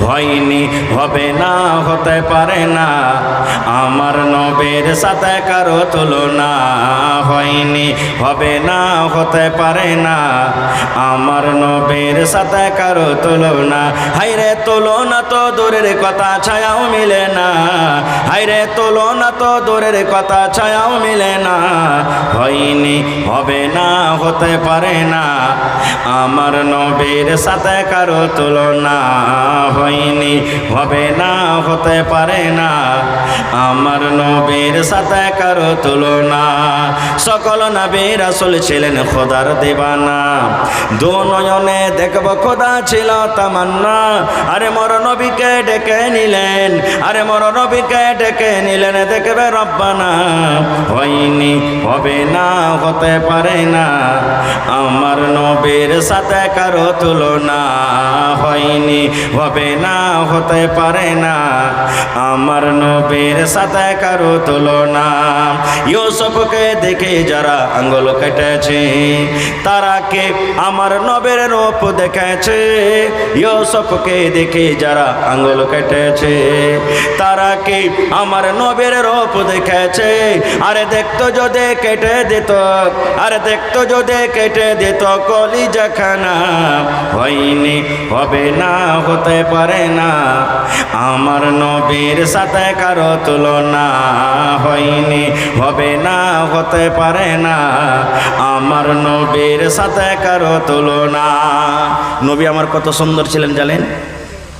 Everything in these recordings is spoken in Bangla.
হয়নি, হবে না, হতে পারে না, আমার নবীর সাথে কারো তুলনা। হয়নি, হবে না, হতে পারে না, আমার নবীর সাথে কারো তুলনা। হায়রে তুলনা তো দূরের কথা, ছায়াও মিলে না। হায়রে তুলনা তো দূরের কথা, ছায়াও মিলে না। হয়নি, হবে না, হতে পারে না, আমার নবীর সাথে কারো তুলনা। হয়নি, হবে না, হতে পারে না, আমার নবীর সাথে কারো তুলনা। সকল নবী রাসূল ছিলেন খোদার দিবানা, দু নয়নে দেখব খোদা ছিল তামান্না। আরে মোর নবীকে ডেকে নিলেন, আরে মোর নবীকে ডেকে নিলেন, দেখবে রব্বানা। হয়নি, হবে না, হতে পারে না, আমার নবীর সাথে কারো তুলনা। হয়নি, হবে না, হতে পারে না, আমার নবীর সাথে কারো তুলনা। ইউসুফকে দেখে যারা আঙ্গুল কেটেছে, তারা কে আমার নবীর রূপ দেখেছে। ইউসুফকে দেখে যারা আঙ্গুল কেটেছে, তারা কে আমার নবীর রূপ দেখেছে। আরে দেখতো যদি কেটে দিত, আরে দেখতো যদি কেটে দিত কলিজাখানা। হয়নি, হবে না, হতে পারে না, আমার নবীর সাথে কারো তুলনা। হয়নি, হবে না, হতে পারে না, আমার নবীর সাথে কারো তুলনা। নবী আমার কত সুন্দর ছিলেন জানেন?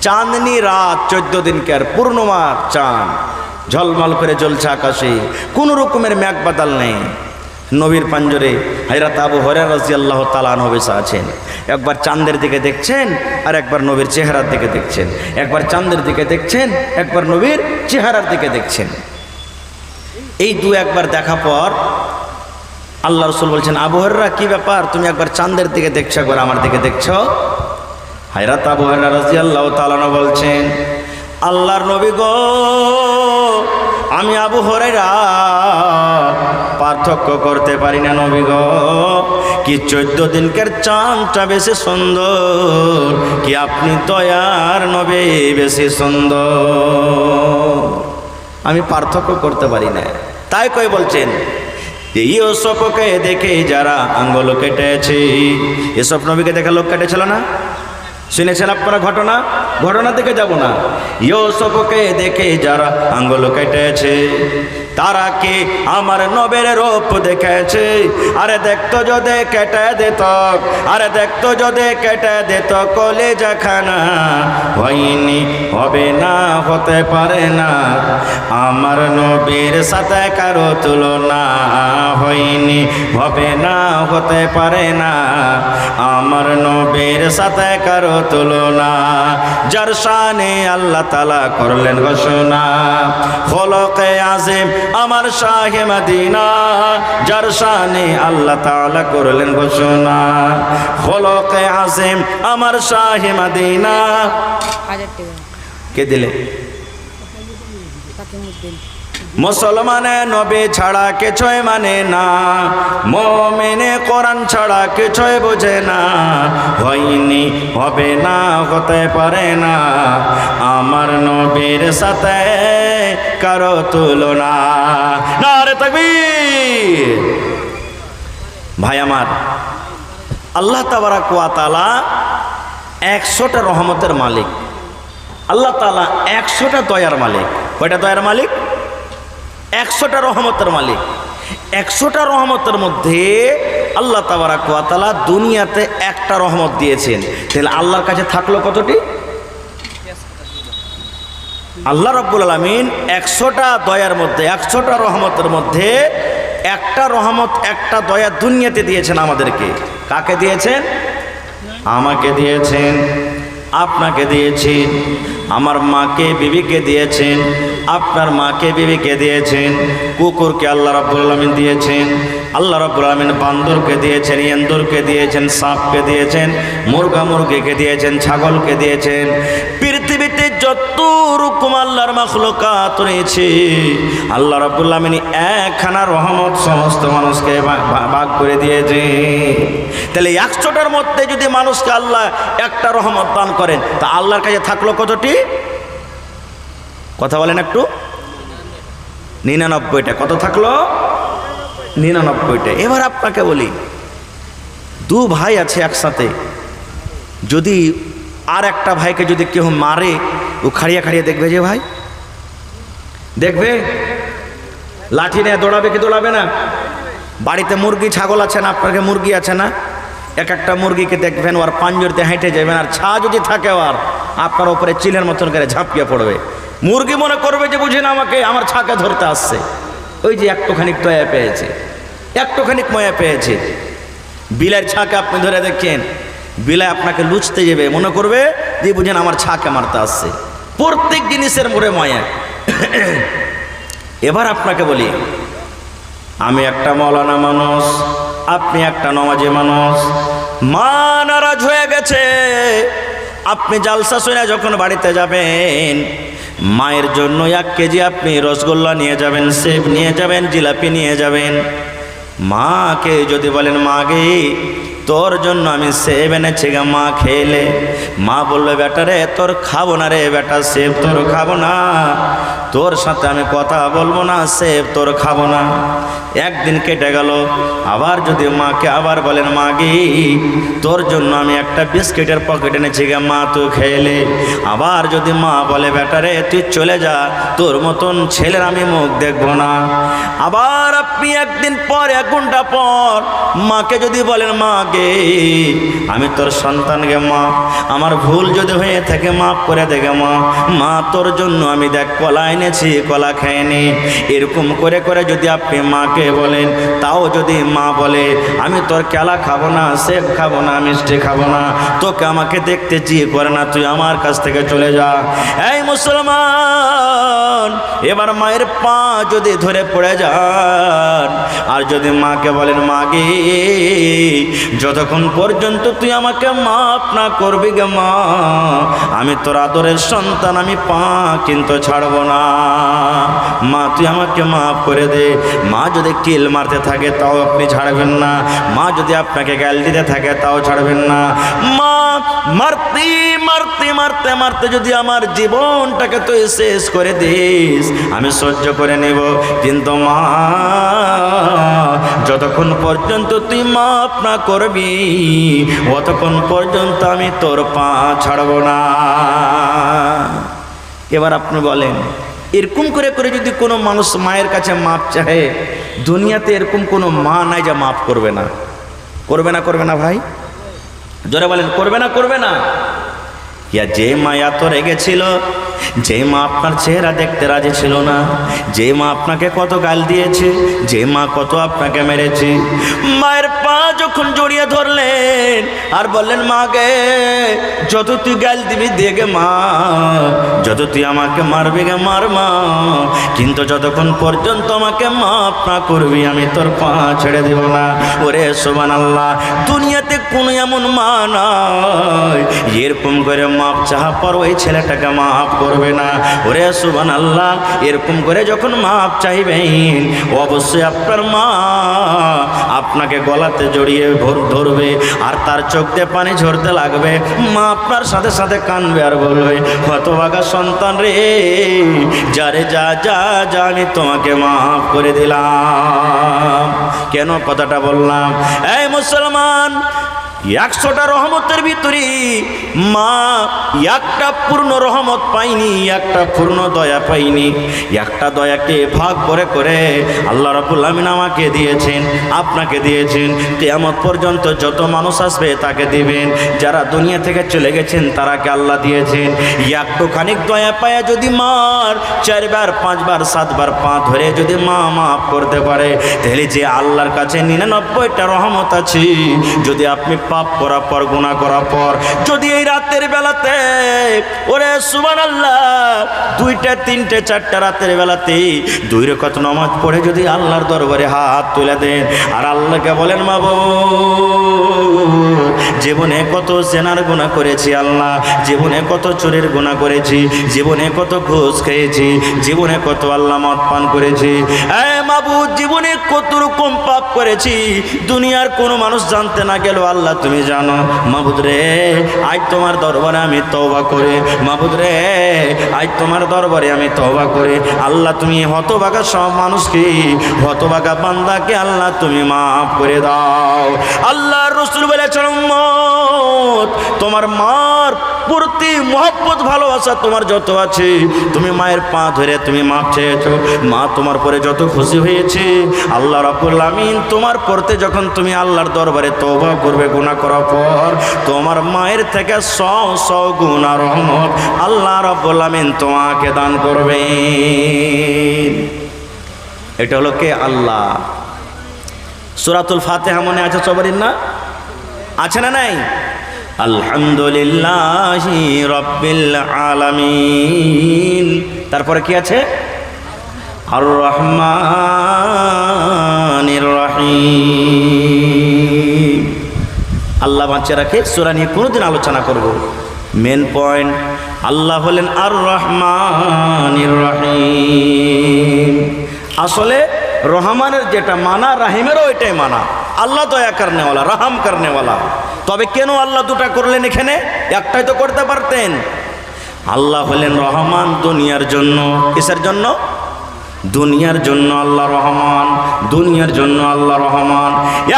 চাঁদনি রাত, 14 দিনকার পূর্ণিমার চাঁদ ঝলমল করে জ্বলছে আকাশে, কোনো রকমের মেঘ বাদল নেই। নবীর পাঞ্জরে হযরত আবু হুরায়রা রাদিয়াল্লাহু তাআলা আনহু বসে আছেন। একবার চাঁদের দিকে দেখছেন, আর একবার নবীর চেহারার দিকে দেখছেন। একবার চাঁদের দিকে দেখছেন, একবার নবীর চেহারার দিকে দেখছেন। এই একবার দেখা পর আল্লাহ রাসূল বলছেন, আবু হুরায়রা কি ব্যাপার, তুমি একবার চাঁদের দিকে দেখছো, একবার আমার দিকে দেখছো? হযরত আবু হুরায়রা রাদিয়াল্লাহু তাআলা আনহু বলছেন, আল্লাহর নবী গো, আমি আবু হুরায়রা পার্থক্য করতে পারি না নবী গো, কি 14 দিনকার চাঁদটা বেশি সুন্দর, কি আপনি দয়ার নবী বেশি সুন্দর, আমি পার্থক্য করতে পারি না। তাই কই বলছেন, ইউসুফকে দেখে যারা আঙ্গুল কেটেছে, ইউসুফ নবীকে দেখে লোক কেটেছিল না? শুনেছেন আপনারা ঘটনা? ঘটনা দেখে যাব না। ইউসুফকে দেখে যারা আঙ্গুল কেটেছে, তারা কি আমার নবীর রূপ দেখেছে। আরে দেখতো যদি কেটে দিত, আরে দেখতো যদি কেটে দিত কলিজাখানা। হয়নি, হবে না, হতে পারে না, আমার নবীর সাথে কারো তুলনা। হয়নি, হবে না, হতে পারে না, আমার নবীর সাথে কারো তুলনা। যার শানে আল্লাহ তাআলা করলেন ঘোষণা, খলকে আযীম আমার শাহে মদিনা। যার শানে আল্লাহ তাআলা করলেন ঘোষণা, খলকে আযীম আমার শাহে মদিনা। কে দিলে? মুসলমানে নবী ছাড়া কিছুই মানে না, মুমিনে কোরআন ছাড়া কিছুই বোঝে না। হয়নি, হবে না, হতে পারে না, আমার নবীর সাথে কারো তুলনা। নারে তাকবীর! ভাই আমার, আল্লাহ তাবারাক ওয়া তাআলা 100টা রহমতের মালিক। আল্লাহ তাআলা 100টা দয়ার মালিক। কয়টা দয়ার মালিক? 100টা রহমতের মালিক। 100টা রহমতের মধ্যে আল্লাহ তাবারাক ওয়া তাআলা দুনিয়াতে একটা রহমত দিয়েছেন। তাহলে আল্লাহর কাছে থাকলো কতটি? আল্লাহ রাব্বুল আলামিন 100টা দয়ার মধ্যে, 100টা রহমতের মধ্যে একটা রহমত, একটা দয়া দুনিয়াতে দিয়েছেন আমাদেরকে। কাকে দিয়েছেন? আমাকে দিয়েছেন, আপনাকে দিয়েছেন, আমার মাকে বিবিকে দিয়েছেন, আপনার মাকে বিবিকে দিয়েছেন, কুকুরকে আল্লাহ রাব্বুল আলামিন দিয়েছেন, আল্লাহ রাব্বুল আলামিন বান্দরকে দিয়েছেন, ইন্দুরকে দিয়েছেন, সাপকে দিয়েছেন, মুরগা মুরগিকে দিয়েছেন, ছাগলকে দিয়েছেন। পৃথিবীতে পৃথিবীতে যত রকম আল্লাহর মাখলুকাত রয়েছে, আল্লাহ রাব্বুল আলামিন একখানা রহমত সমস্ত মানুষকে ভাগ করে দিয়েছে। তাহলে 100টার মধ্যে যদি মানুষকে আল্লাহ একটা রহমত দান করেন, তা আল্লাহর কাছে থাকলো কতটি? কথা বলেন একটু। 99টা। কত থাকলো? 99টা। এবার আপনাকে বলি, দু ভাই আছে একসাথে, যদি আর একটা ভাইকে যদি কেউ মারে, ও খাড়িয়ে খাড়িয়ে দেখবে যে ভাই, দেখবে লাঠি নিয়ে দৌড়াবে কি দৌড়াবে না? বাড়িতে মুরগি ছাগল আছে না, আপনাকে মুরগি আছে না, এক একটা মুরগিকে দেখবেন ওর পাঞ্জরতে হেঁটে যাবেন, আর ছা যদি থাকে আর আপনার উপরে চিলের মতন করে ঝাঁপিয়ে পড়বে। মুরগি মনে করবে যে বুঝি না আমাকে, আমার ছাকে ধরতে আসছে। ওই যে একটুখানিক দয়া পেয়েছে, একটুখানিক ময়া পেয়েছে। বিলের ছাকে আপনি ধরে দেখেন, বিলাই আপনাকে লুচতে যাবে, মনে করবে যে বুঝেন আমার ছাকে মারতে আসছে। প্রত্যেক জিনিসের মোড়ে মায়া। এবার আপনাকে বলি, আমি একটা মৌলানা মানুষ, আপনি একটা নমাজি মানুষ, মা নারাজ হয়ে গেছে। আপনি জালসা শুনে যখন বাড়িতে যাবেন, মায়ের জন্য 1 কেজি আপনি রসগোল্লা নিয়ে যাবেন, সেব নিয়ে যাবেন, জিলাপি নিয়ে যাবেন। মাকে যদি বলেন, মা গে তোর জন্য আমি সেব এনেছি গা, মা খেলে, মা বলবে বেটা রে তোর খাবো না রে বেটা, সেব তোর খাবো না, তোর সাথে আমি কথা বলবো না, সেব তোর খাবো না। একদিন কেটে গেল, আবার যদি মাকে আবার বলেন, মা গে তোর জন্য আমি একটা বিস্কিটের পকেট এনেছি গা, মা তুই খেলে, আবার যদি মা বলে বেটা রে তুই চলে যা, তোর মতন ছেলের আমি মুখ দেখবো না। আবার আপনি একদিন পর 1 ঘন্টা পর মাকে যদি বলেন, মা গে আমি তোর সন্তান গে, মা আমার ভুল যদি হয়ে থাকে মাফ করে দে গে, মা মা তোর জন্য আমি দেখ কলা এনেছি, কলা খাইনি। এরকম করে করে যদি আপনি মাকে বলেন, তাও যদি মা বলে আমি তোর কেলা খাবো না, সেব খাবো না, মিষ্টি খাবো না, তোকে আমাকে দেখতে চেয়ে করে না, তুই আমার কাছ থেকে চলে যা। এই মুসলমান, এবার মায়ের পা যদি ধরে পড়ে যান, আর যদি মাকে বলেন, মা গে যতক্ষণ পর্যন্ত তুই আমাকে মাফ না করবি গে মা, আমি তোর আদরের সন্তান, আমি পা কিন্তু ছাড়বো না, মা তুই আমাকে মাফ করে দে। মা যদি কিল মারতে থাকে তাও আপনি ছাড়বেন না, মা যদি আপনাকে গাল দিতে থাকে তাও ছাড়বেন না। মা মারতে মারতে মারতে মারতে যদি আমার জীবনটাকে তুই শেষ করে দিস, আমি সহ্য করে নেব, কিন্তু মা যতক্ষণ পর্যন্ত তুই মাফ না করবি অতক্ষণ পর্যন্ত আমি তোর পা ছাড়ব না। এবার আপনি বলেন, এরকম করে করে যদি কোনো মানুষ মায়ের কাছে মাপ চায়, দুনিয়াতে এরকম কোনো মা নাই যা মাফ করবে না। করবে না? করবে না ভাই? জোরে বলেন, করবে না? করবে না? ইয়া যে মা এত রেগেছিল, যে মা আপনার চেহারা দেখতে রাজি ছিল না, যে মা আপনাকে কত গাল দিয়েছে, যে মা কত আপনাকে মেরেছে, মায়ের পা যখন জড়িয়ে ধরলেন আর বললেন, মা গে যত তুই গাল দিবি দে গে মা, যত তুই আমাকে মারবি গে মার মা, কিন্তু যতক্ষণ পর্যন্ত আমাকে মাফ না করবি আমি তোর পা ছেড়ে দেব না। ওরে সুবহানাল্লাহ, দুনিয়াতে কোনো এমন মা নাই এরকম করে মাপ চাহা পর ওই ছেলেটাকে মাফ করবে না। ওরে সুবহানাল্লাহ, এরকম করে যখন মাপ চাইবেন অবশ্যই আপনার মা আপনাকে গলাতে জড়িয়ে ধরবে আর তার চোখ দিয়ে পানি ঝরতে লাগবে। মা আপনার সাথে সাথে কাঁদবে আর বলবে, হতভাগা সন্তান রে, যারে যা যা যা আমি তোমাকে মাফ করে দিলাম। কেন কথাটা বললাম? এই মুসলমান, 100টা রহমতের ভিতরে মা একটা পূর্ণ রহমত পাইনি, একটা পূর্ণ দয়া পাইনি। একটা দয়াকে ভাগ করে করে আল্লাহ রাব্বুল আমিন আমাকে দিয়েছেন, আপনাকে দিয়েছেন। কিয়ামত পর্যন্ত যত মানুষ আসবে তাকে দিবেন। যারা দুনিয়া থেকে চলে গেছেন তারাকে আল্লাহ দিয়েছেন। একটুখানিক দয়া পায়া যদি মার 4 বার 5 বার 7 বার পা ধরে যদি মা মাফ করতে পারে, তাহলে যে আল্লাহর কাছে 99টা রহমত আছে। যদি আপনি পাপ করার পর, গুনাহ করার পর, যদি এই রাতের বেলাতে, ওরে সুবহানাল্লাহ, 2টা 3টে 4টা রাতের বেলাতে 2 রাকাত নামাজ পড়ে যদি আল্লাহর দরবারে হাত তুলে দেন আর আল্লাহকে বলেন, মাবুদ জীবনে কত জেনার গুনাহ করেছি আল্লাহ, জীবনে কত চোরের গুনাহ করেছি, জীবনে কত ঘুষ খেয়েছি, জীবনে কত আল্লাহ মদ পান করেছি। মাবুদ, জীবনে কত রকম পাপ করেছি, দুনিয়ার কোনো মানুষ জানতে না গেল আল্লাহ তুমি জানো। মাবুদ রে, আজ তোমার দরবারে আমি তওবা করে, মাবুদ রে আজ তোমার দরবারে আমি তওবা করে আল্লাহ তুমি হতভাগা সব মানুষকে, হতভাগা বান্দাকে আল্লাহ তুমি মাফ করে দাও। আল্লাহর রাসূল বলেছেন, উম্মত তোমার মার প্রতি মহব্বত ভালোবাসা তোমার যত আছে, তুমি মায়ের পা ধরে তুমি মাপ চেয়েছো, মা তোমার পরে যত খুশি হয়েছে, আল্লাহ রাব্বুল আমিন তোমার পরতে যখন তুমি আল্লাহর দরবারে তওবা করবে গুনাহ করার পর, তোমার মায়ের থেকে 100 গুনাহ রহমত আল্লাহ রাব্বুল আমিন তোমাকে দান করবে। এটা হলো কে? আল্লাহ। সূরাতুল ফাতিহা মনে আছে সবারই না? আছে না নাই? আলহামদুলিল্লাহি রাব্বিল আলামিন। তারপরে কি আছে? আর রহমানির রহিম। আল্লাহ বাঁচিয়ে রাখে, সূরা নিয়ে কোনোদিন আলোচনা করব। মেন পয়েন্ট, আল্লাহ হলেন আর রহমানির রহিম। আসলে রহমানের যেটা মানা, রাহিমেরও এটাই মানা। আল্লাহ দয়া করনেওয়ালা, রহম করনেওয়ালা। তবে কেন আল্লাহ দুটা করলেন এখানে? একটাই তো করতে পারতেন। আল্লাহ হলেন রহমান দুনিয়ার জন্য। কিসের জন্য? দুনিয়ার জন্য আল্লাহ রহমান, দুনিয়ার জন্য আল্লাহ রহমান।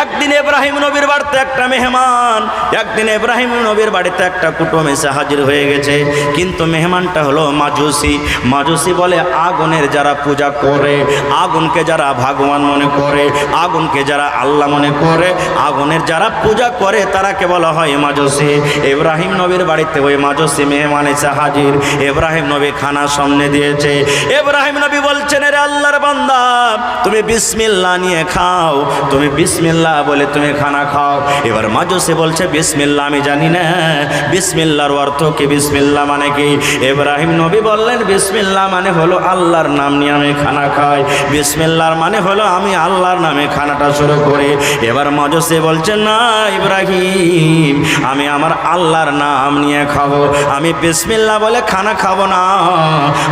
একদিন ইব্রাহিম নবীর বাড়িতে একটা মেহমান, একদিন ইব্রাহিম নবীর বাড়িতে একটা কুটুম এসে হাজির হয়ে গেছে, কিন্তু মেহমানটা হলো মাজুসি। মাজুসি বলে আগুনের যারা পূজা করে, আগুনকে যারা ভগবান মনে করে, আগুনকে যারা আল্লাহ মনে করে, আগুনের যারা পূজা করে তারাকে বলা হয় মাজুসি। ইব্রাহিম নবীর বাড়িতে ওই মাজুসি মেহমান এসে হাজির। ইব্রাহিম নবী খানা সামনে দিয়েছে। ইব্রাহিম নবী বলছেন, আল্লাহর বান্দা তুমি বিসমিল্লাহ নিয়ে খাও, তুমি বিসমিল্লাহ বলে তুমি খানা খাও। এবার মাজুসি বলছে, বিসমিল্লাহ আমি জানি না, বিসমিল্লাহর অর্থ কি, বিসমিল্লাহ মানে কি? ইব্রাহিম নবী বললেন, বিসমিল্লাহ মানে হলো আল্লাহর নাম নিয়ে আমি খানা খাই, বিসমিল্লাহর মানে হলো আমি আল্লাহর নামে খানাটা শুরু করি। এবার মাজুসি বলছে, না ইব্রাহিম, আমি আমার আল্লাহর নাম নিয়ে খাবো, আমি বিসমিল্লাহ বলে খানা খাবো না,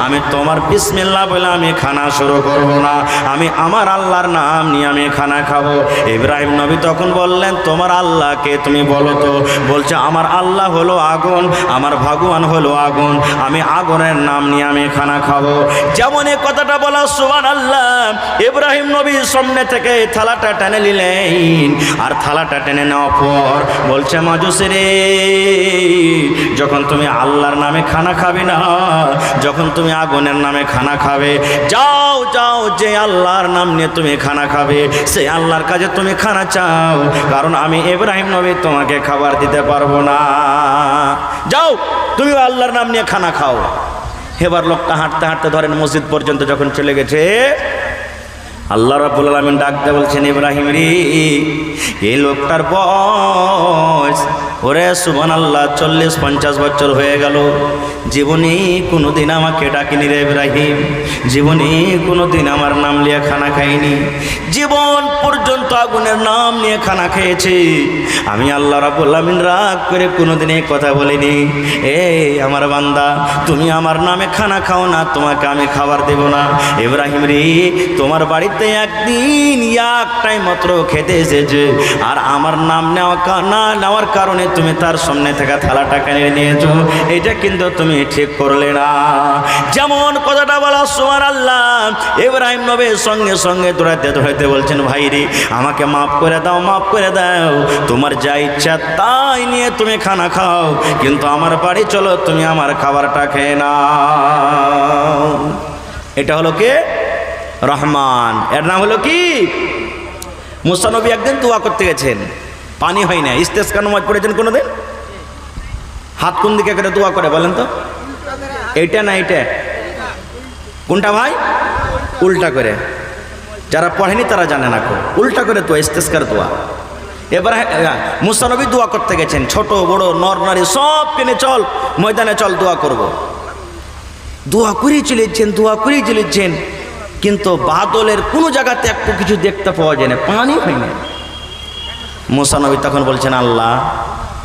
আমি তোমার বিসমিল্লাহ বলে আমি খানা শুরু করব না, আমি আমার আল্লাহর নাম নিয়ে আমি খানা খাবো। ইব্রাহিম নবী তখন বললেন, তোমার আল্লাহকে তুমি বলো তো। বলছে, আমার আল্লাহ হলো আগুন, আমার ভগবান হলো আগুন, আমি আগুনের নাম নিয়ে আমি খানা খাবো। যেমন এই কথাটা বলা, সুবহানাল্লাহ, ইব্রাহিম নবী সামনে থেকে থালাটা টেনে নিলেন, আর থালাটা টেনে নেওয়ার পর বলছে, মাজুসি রে, যখন তুমি আল্লাহর নামে খানা খাবে না, যখন তুমি আগুনের নামে খানা খাবে, যাও যাও, যে আল্লাহর নাম নিয়ে তুমি খানা খাবে সেই আল্লাহর কাছে তুমি খানা চাও, কারণ আমি ইব্রাহিম নবী তোমাকে খাবার দিতে পারবো না, যাও তুমি আল্লাহর নাম নিয়ে খানা খাও। এবার লোকটা হাঁটতে হাঁটতে ধরেন মসজিদ পর্যন্ত যখন চলে গেছে, আল্লাহ রাব্বুল আলামিন ডাকতে বলছেন, ইব্রাহিম রে, এই লোকটার বয়স ওরে সুবহানাল্লাহ 40-50 বছর হয়ে গেল, জীবনে কোনোদিন আমাকে ডাকিনি রে ইব্রাহিম, জীবনে কোনোদিন আমার নাম নিয়ে খানা খাইনি, জীবন পর্যন্ত আগুনের নাম নিয়ে খানা খেয়েছি। আমি আল্লাহ রাব্বুল আলামিন রাগ করে কোনোদিন এই কথা বলিনি, এই আমার বান্দা তুমি আমার নামে খানা খাও না, তোমাকে আমি খাবার দেব না। ইব্রাহিম রে, তোমার বাড়িতে একদিন একটাই মাত্র খেতে এসেছে, আর আমার নাম নেওয়ার কারণে তুমি তার সামনে থেকে থালাটা কেড়ে নিয়েছো, এটা কিন্তু তুমি ঠিক করলে না। যেমন কথাটা বলা, সুবহানাল্লাহ, ইব্রাহিম নবী সঙ্গে সঙ্গে দৌড়াতে দৌড়াতে বলছেন, ভাই রে, আমাকে মাফ করে দাও, মাফ করে দাও, তোমার যা ইচ্ছা তাই নিয়ে তুমি খানা খাও, কিন্তু আমার বাড়ি চলো, তুমি আমার খাবারটা খেয়ে নাও। এটা হলো কে? রহমান। এর নাম হলো কি? মুসা নবী একদিন দোয়া করতে গেছেন, পানি হয় না, ইস্তেসকা নামাজ পড়েছেন কোনোদিন? হাত কোন দিকে করে দোয়া করে বলেন তো? এইটা না এইটা? কোনটা ভাই? উল্টা করে। যারা পড়েনি তারা জানে না, উল্টা করে তো ইস্তেসকার দোয়া। এবার মুসা নবী দোয়া করতে গেছেন, ছোট বড় নর নারী সব কিনে চল ময়দানে, চল দোয়া করব। দোয়া করেই চলেছেন, দোয়া করেই চলেছেন, কিন্তু বাদলের কোনো জায়গাতে একটু কিছু দেখতে পাওয়া যায় না, পানি হয় না। মুসা নবী তখন বলছেন, আল্লাহ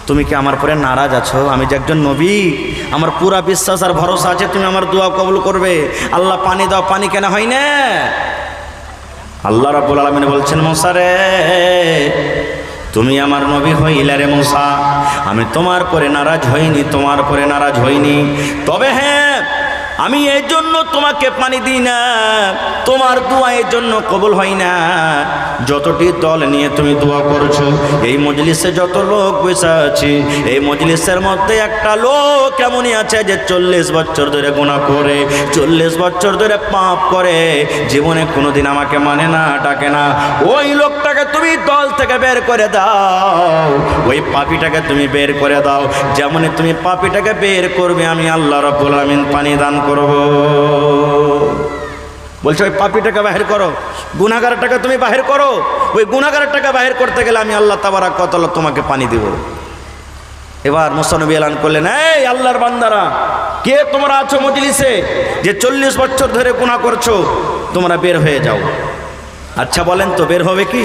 তুমি কি আমার পরে নারাজ আছো? আমি যে একজন নবী, আমার পুরা বিশ্বাস আর ভরসা আছে তুমি আমার দোয়া কবুল করবে। আল্লাহ পানি দাও, পানি কেন হয় না? আল্লাহ রাব্বুল আলামিন বলছেন, মুসা রে, তুমি আমার নবী হইলে রে মুসা, আমি তোমার পরে নারাজ হইনি, তোমার পরে নারাজ হইনি। তবে হ্যাঁ, আমি এই জন্য তোমাকে পানি দিই না, তোমার দোয়া এই জন্য কবুল হয় না। যতটি দল নিয়ে তুমি দোয়া করছো, এই মজলিসে যত লোক বসে আছে, এই মজলিসের মধ্যে একটা লোক এমনই আছে যে 40 বছর ধরে গুনাহ করে, 40 বছর ধরে পাপ করে, জীবনে কোনোদিন আমাকে মানে না, ডাকে না। ওই লোকটাকে তুমি দল থেকে বের করে দাও, ওই পাপীটাকে তুমি বের করে দাও। যেমনই তুমি পাপীটাকে বের করবে, আমি আল্লাহ রাব্বুল আলামিন পানি দান করব। বলছে ওই পাপীটাকে বাহির করো, গুনাহগারটাকে তুমি বাহির করো। ওই গুনাহগারটাকে বাহির করতে গেলে আমি আল্লাহ তাবারক ওয়া তাআলা তোমাকে পানি দেব। এবার মুসা নবী এলান করলেন, এই আল্লাহর বান্দারা, কে তোমরা আছো মজলিসে যে 40 বছর ধরে গুনাহ করছো, তোমরা বের হয়ে যাও। আচ্ছা বলেন তো, বের হবে কি?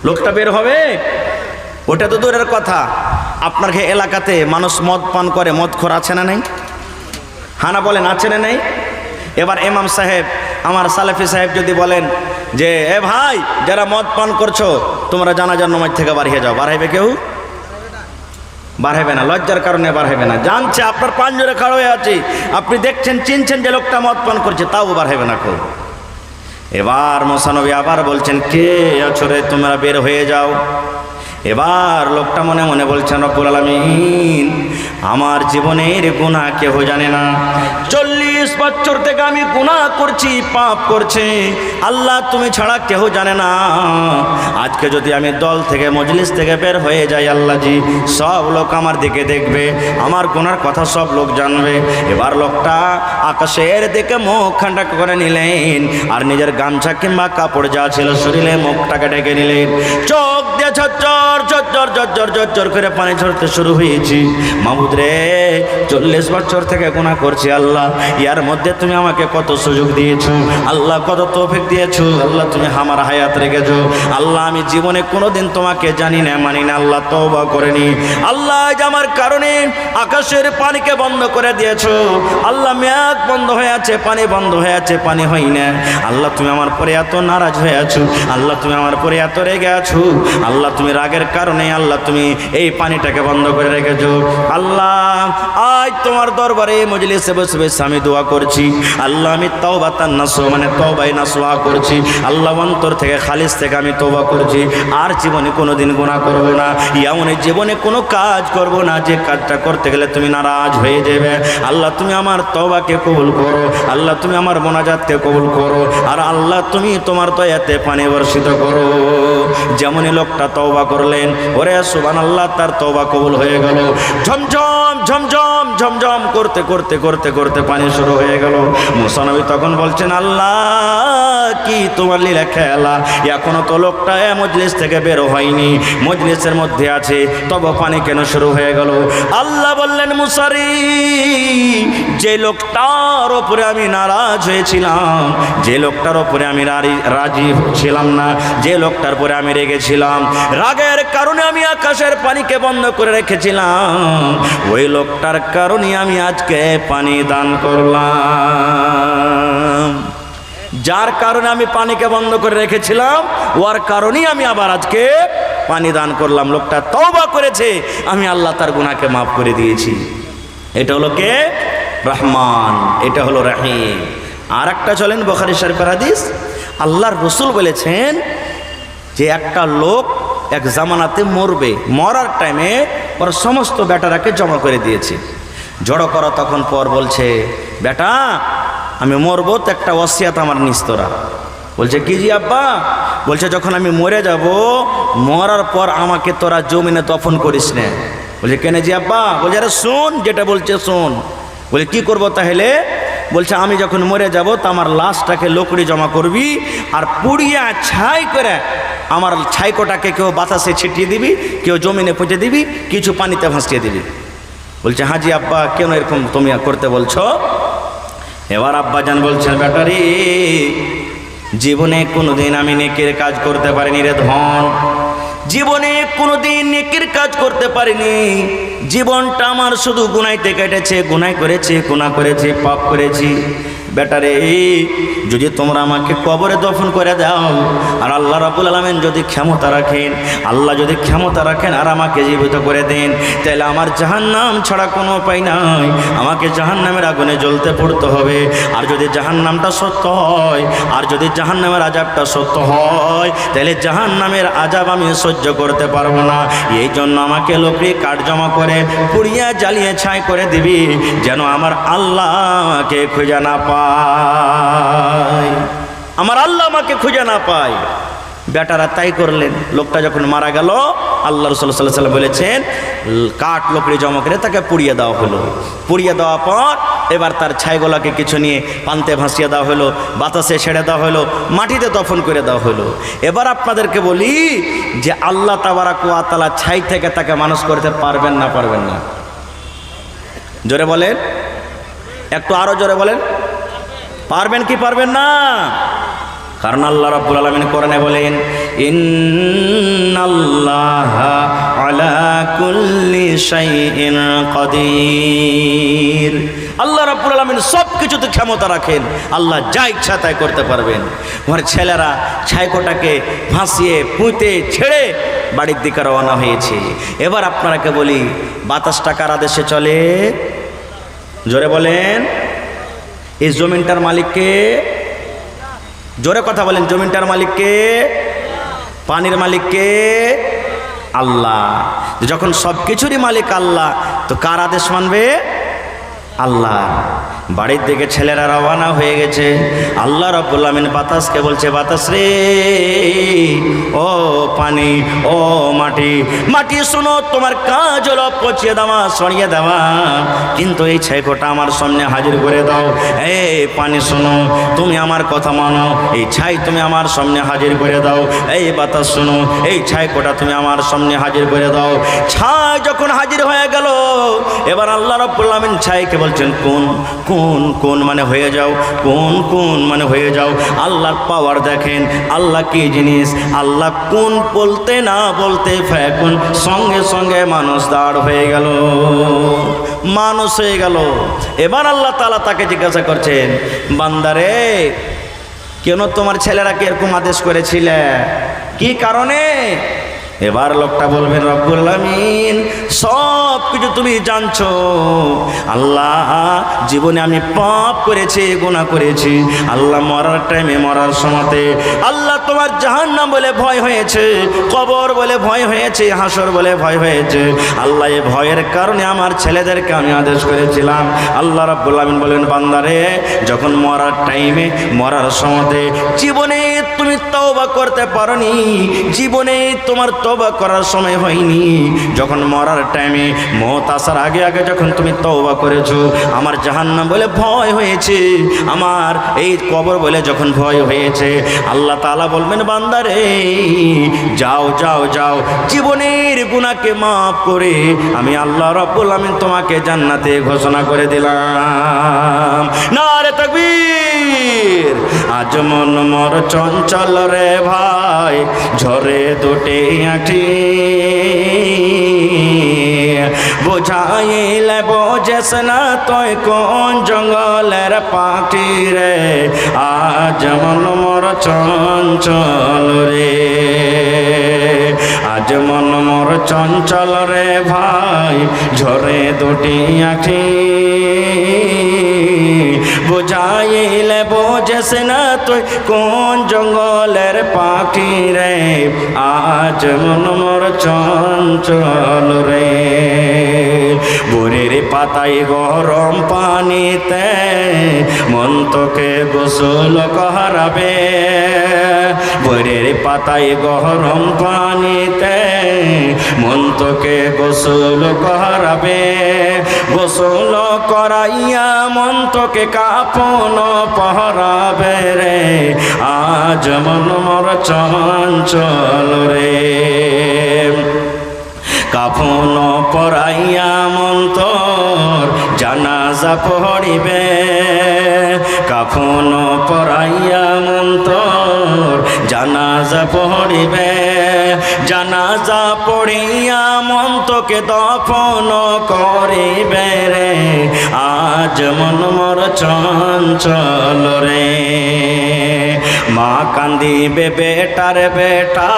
লোকটা বের হবে? ওটা তো দূরের কথা, আপনার এলাকাতে মানুষ মদ পান করে, মদখোর আছে না নাই? হানা বলেন, আছে না নাই? এবার ইমাম সাহেব, আমার সালেফি সাহেব যদি বলেন যে এ ভাই, যারা মদ পান করছো তোমরা জানাজার নামাজ থেকে বার হয়ে যাও, বার হইবে কেউ? বার হবে না, লজ্জার কারণে বার হবে না। জানছে আপনার পাঁজরে খাড়া হয়ে আছে, আপনি দেখছেন, চিনছেন যে লোকটা মদ পান করছে, তাও বার হবে না কেউ। এবার মুসা নবী আবার বলছেন, কে আছো রে, তোমরা বের হয়ে যাও। এবার লোকটা মনে মনে বলছেন, রব্বুল আলামিন, আমার জীবনের গুনাহ কেউ জানে না, 40 বছর থেকে আমি গুনাহ করছি, পাপ করছি, আল্লাহ তুমি ছাড়া কেউ জানে না। আজকে যদি আমি দল থেকে, মজলিস থেকে বের হয়ে যাই, আল্লাহ জি, সব লোক আমার দিকে দেখবে, আমার গুনার কথা সব লোক জানবে। এবার লোকটা আকাশের দিকে মুখ খান্ডা করে নিলেন, আর নিজের গামছা কিংবা কাপড় যা ছিল শরীরে মুখটাকে ঢেকে নিলেন। চোখ দিয়ে ঝরঝর ঝরঝর ঝরঝর ঝরঝর করে পানি ঝরতে শুরু হয়েছি। মাহমুদ রে, 40 বছর থেকে গুনাহ করছি, আল্লাহ ইয়ার মধ্যে তুমি আমাকে কত সুযোগ দিয়েছো, আল্লাহ কত তৌফিক দিয়েছো, আল্লাহ তুমি আমার হায়াত রেখেছো, আল্লাহ আমি জীবনে কোনোদিন তোমাকে জানি না, মানি না, আল্লাহ তওবা করেনি, আল্লাহ আজ আমার কারণে আকাশের পানিকে বন্ধ করে দিয়েছো, আল্লাহ মেয়াদ বন্ধ হয়ে আছে, পানি বন্ধ হয়ে আছে, পানি হয় না, আল্লাহ তুমি আমার পরে এত নারাজ হয়ে আছো, আল্লাহ তুমি আমার পরে এত রেগে আছো, আল্লাহ তুমি রাগের কারণে আল্লাহ তুমি এই পানিটাকে বন্ধ করে রেখেছো। আল্লাহ আজ তোমার দরবারে মজলিসে বসে বসে আমি দোয়া করছি, আল্লাহ আমি তাওবাতান নাসুহা, মানে তওবায়ে নাসুহা করছি, আল্লাহ অন্তর থেকে, খালিস থেকে আমি তওবা করছি, আর জীবনে কোনোদিন গুনাহ করব না, এমন জীবনে কোনো কাজ করব না যে কাজটা করতে গেলে তুমি নারাজ হয়ে যাবে। আল্লাহ তুমি আমার তওবাকে কবুল করো, আল্লাহ তুমি আমার মোনাজাতকে কবুল করো, আর আল্লাহ তুমি তোমার দয়াতে পানি বর্ষিত করো। যেমনই লোকটা তওবা করলেন, ওরে সুবহানাল্লাহ, তার তওবা কবুল হয়ে গেল। ঝমঝম ঝমঝম ঝমঝম করতে করতে করতে করতে পানি শুরু হয়ে গেল। মুসা নবী তখন বলছেন, আল্লাহ কি তোমার লীলা খেলা, এখনো তো লোকটা মজলিস থেকে বের হয়নি, মজলিসের মধ্যে আছে, তবে পানি কেন শুরু হয়ে গেল? আল্লাহ বললেন, মুসারি, যে লোকটার ওপরে আমি নারাজ হয়েছিলাম, যে লোকটার ওপরে আমি রাজি ছিলাম না, যে লোকটার পরে আমি রেগেছিলাম, রাগের কারণে আমি আকাশের পানিকে বন্ধ করে রেখেছিলাম, ওই লোকটার কারণে আমি আজকে পানি দান করলাম। যার কারণে আমি পানিকে বন্ধ করে রেখেছিলাম, ওর কারণেই আমি আবার আজকে পানি দান করলাম। লোকটা তওবা করেছে, আমি আল্লাহ তার গুনাহকে মাফ করে দিয়েছি। এটা হলো কে? রহমান, এটা হলো রহিম। আর একটা চলেন বুখারী শরীফের হাদিস, আল্লাহর রাসূল বলেছেন যে একটা লোক এক জামানাতে মরবে, মরার টাইমে ওর সমস্ত বেটারাকে জমা করে দিয়েছে। জড়ো করা তখন পর বলছে, বেটা আমি মরবো তো একটা ওসিয়াত আমার নিস তোরা। বলছে কি জি আব্বা? বলছে যখন আমি মরে যাব, মরার পর আমাকে তোরা জমিনে দফন করিস না। বলছে কেন জি আব্বা? বলছে আরে শোন, যেটা বলছে শোন। বলে কি করবো তাহলে? বলছে আমি যখন মরে যাব তো আমার লাশটাকে লোকড়ি জমা করবি, আর পুড়িয়া ছাই করে আমার ছাইকোটাকে কেউ বাতাসে ছিটিয়ে দিবি, কেউ জমিনে পুঁতে দিবি, কিছু পানিতে ভাসিয়ে দিবি। বলছে হাজি আব্বা কেন এরকম তুমি করতে বলছো? এবার আব্বা জান বলছেন, বেটারি জীবনে কোনোদিন আমি নেকের কাজ করতে পারিনি রে ধন, জীবনে কোনোদিন নেকির কাজ করতে পারিনি, জীবনটা আমার শুধু গুনাইতে কেটেছে, গুনাহ করেছি, গুনাহ করেছি, পাপ করেছি। বেটারে, যদি তোমরা আমাকে কবরে দফন করে দাও আর আল্লাহ রাব্বুল আলামিন যদি ক্ষমতা রাখেন, আল্লাহ যদি ক্ষমতা রাখেন আর আমাকে জীবিত করে দেন, তাহলে আমার জাহান্নাম ছাড়া কোনো উপায় নাই, আমাকে জাহান্নামের আগুনে জ্বলতে পড়তে হবে। আর যদি জাহান্নামটা সত্য হয়, আর যদি জাহান্নামের আযাবটা সত্য হয়, তাহলে জাহান্নামের আযাব আমি সহ্য করতে পারবো না। এই জন্য আমাকে লোকরি কাঠ জমা করে পুড়িয়া জ্বালিয়ে ছাই করে দিবি, যেন আমার আল্লাহ আমাকে খুঁজে না পায়, আমার আল্লাহ আমাকে খুঁজে না পায়। বেটারা তাই করলেন। লোকটা যখন মারা গেল, আল্লাহ রাসূল সাল্লাল্লাহু আলাইহি ওয়াসাল্লাম বলেছেন, কাঠ লোকরি জমা করে তাকে পুড়িয়ে দেওয়া হলো। পুড়িয়ে দেওয়ার পর এবার তার ছাইগুলাকে কিছু নিয়ে পান্তে ভাসিয়ে দেওয়া হলো, বাতাসে ছেড়ে দেওয়া হলো, মাটিতে দফন করে দেওয়া হলো। এবার আপনাদেরকে বলি যে আল্লাহ তাবারাক ওয়া তাআলা ছাই থেকে তাকে মানুষ করতে পারবেন না, পারবেন না? জোরে বলেন, একটু আরো জোরে বলেন, পারবেন কি পারবেন না? কারণ আল্লাহ রাব্বুল আলামিন কোরআনে বলেন, ইন্নাল্লাহা আলা কুল্লি শাইইন কাদির। আল্লাহ রাব্বুল আলামিন সব কিছুতে ক্ষমতা রাখেন, আল্লাহ যা ইচ্ছা তাই করতে পারবেন। আমার ছেলেরা ছাইকোটাকে ভাসিয়ে পুঁতে ছেড়ে বাড়ির দিকে রওনা হয়েছে। এবার আপনারাকে বলি, বাতাসটা কার আদেশে চলে? জোরে বলেন, এই জমিনটার মালিককে? জোরে কথা বলেন, জমিনটার মালিককে? পানির মালিককে? আল্লাহ। যখন সব কিছুরই মালিক আল্লাহ, তো কার আদেশ মানবে? আল্লাহ। বাড়ির দিকে ছেলেরা রওনা হয়ে গেছে। আল্লাহ রাব্বুল আমিন বাতাসকে বলছে, বাতাস রে, ও পানি, ও মাটি, মাটি শোনো, তোমার কাজ হলো পচিয়ে দেওয়া, সরিয়ে দেওয়া, কিন্তু এই ছাইকোটা আমার সামনে হাজির করে দাও। এই পানি শোনো, তুমি আমার কথা মানো, এই ছাই তুমি আমার সামনে হাজির করে দাও। এই বাতাস শোনো, এই ছাইকোটা তুমি আমার সামনে হাজির করে দাও। ছাই যখন হাজির হয়ে গেল, এবার আল্লাহ রাব্বুল আমিন ছাইকে বলছেন, কোন কোন কোন মানে হয়ে যাও, কোন কোন মানে হয়ে যাও। আল্লাহর পাওয়ার দেখেন, আল্লাহ কি জিনিস। আল্লাহ কোন বলতে না বলতে ফায়াকুন, সঙ্গে সঙ্গে মানুষ দাঁড় হয়ে গেল, মানুষ হয়ে গেল। এবার আল্লাহ তাআলা তাকে জিজ্ঞাসা করছেন, বান্দারে, কেন তোমার ছেলেরা কি এরকম আদেশ করেছিলে, কি কারণে? এবার লোকটা বলবেন, রব্বুল আলামিন সব কিছু তুমি জানছো আল্লাহ, জীবনে আমি পাপ করেছি, গুনাহ করেছি আল্লাহ। মরার টাইমে, মরার সময়তে আল্লাহ তোমার জাহান্নাম বলে ভয় হয়েছে, কবর বলে ভয় হয়েছে, হাসর বলে ভয় হয়েছে আল্লাহ। এই ভয়ের কারণে আমার ছেলেদেরকে আমি আদেশ করেছিলাম। আল্লাহ রাব্বুল আমিন বলেন, বান্দারে, যখন মরার টাইমে, মরার সময়তে জীবনে তুমি তওবা করতে পারোনি, জীবনে তোমার তওবা করার সময় হয়নি, যখন মরার টাইমে, মওত আসার আগে আগে যখন তুমি তওবা করেছো, আমার জাহান্নাম বলে ভয় হয়েছে, আমার এই কবর বলে যখন ভয় হয়েছে, আল্লাহ তাআলা বলবেন, বান্দারে, যাও যাও যাও, জীবনের গুনাহকে মাফ করে আমি আল্লাহ রাব্বুল আমিন তোমাকে জান্নাতে ঘোষণা করে দিলাম। নারে তাকবীর। আজ মন মোর চঞ্চল রে ভাই, ঝরে দুটি আঁখি, বুঝাইলে বোঝেস না তুই কোন জঙ্গলের পাখি রে। আজ মন মোর চঞ্চল রে, আজ মন মোর চঞ্চল রে ভাই, ঝরে দুটি আঁখি, বুঝাইলে বোঝেস না তুই কোন জঙ্গলের পাখি রে। আজ মন মোর চঞ্চল রে। বরের পাতায় গরম পানিতে মন তোকে গোসল করাবে, বরের পাতায় গরম পানিতে মন তোকে গোসল করাবে, গোসল করাইয়া মন তোকে কাফন পহরাবে রে। আজ মন মোর চঞ্চল রে, কাফন পরাইয়া মন তোর জানাজা পড়িবে, কাফন পরাইয়া মন তোর জানাজা পড়িবে, জানাজা পড়িয়া মন্তকে দফন করিবে রে, আজ মন মোর চঞ্চল রে। মা কান্দিবে বেটার বেটা,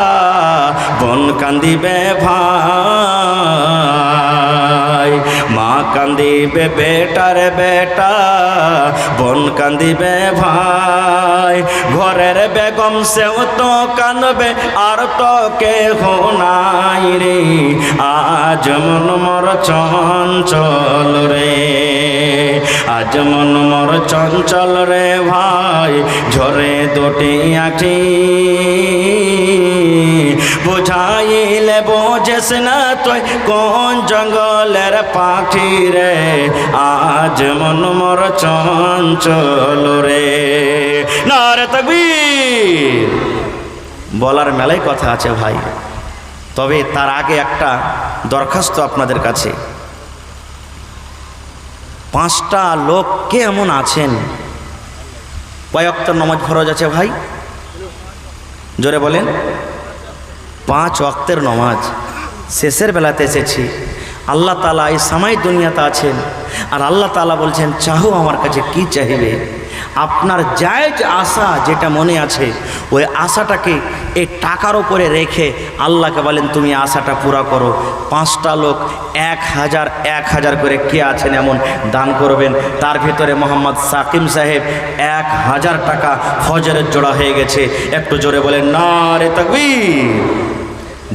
বোন কান্দিবে ভাই, মা কান্দিবে বেটার বেটা, বোন কান্দিবে ভাই, ঘরের বেগম সেও তো কান্দবে আর তো কেহ নাই রে, আজ মন মোর চঞ্চল রে, আজ মন মোর চঞ্চল রে ভাই, ঝরে দুটি আঁখি বুঝাইলে বোঝেস না তুই কোন জঙ্গলের পাখি রে, আজ মন মোর চঞ্চল রে। নারে তাকবীর। বলার মেলায় কথা আছে ভাই, তবে তার আগে একটা দরখাস্ত আপনাদের কাছে। 5টা লোক কে এমন আছেন কয় ওয়াক্ত নামাজ ফরজ আছে ভাই? জোরে বলেন। 5 ওয়াক্তের নামাজ শেষের বেলাতে এসেছি। আল্লাহ তাআলা এই সময় দুনিয়াতে আছেন, আর আল্লাহ তাআলা বলছেন চাহো আমার কাছে কি চাইবে। আপনার জায়েজ আশা যেটা মনে আছে ওই আশাটাকে এই টাকার উপরে রেখে আল্লাহকে বলেন তুমি আশাটা পুরা করো। 5টা লোক 1000 করে কে আছেন এমন দান করবেন। তার ভিতরে মোহাম্মদ সাকিম সাহেব 1000 টাকা ফজরের জোড়া হয়ে গেছে। একটু জোরে বলেন নারে তাকবীর।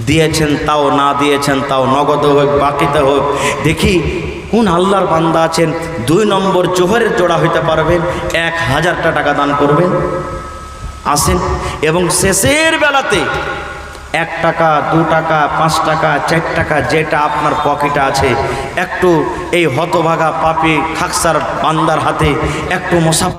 দিয়েছেন তাও, না দিয়েছেন তাও, নগদ হোক বাকিতে হোক। দেখি কোন আল্লাহর বান্দা আছেন 2 নম্বর জোহরের জোড়া হইতে পারবেন, 1000টা টাকা দান করবেন। আসেন, এবং শেষের বেলাতে 1 টাকা 2 টাকা 5 টাকা 4 টাকা যেটা আপনার পকেটে আছে একটু এই হতভাগা পাপী খাকসার বান্দার হাতে একটু মোসাফা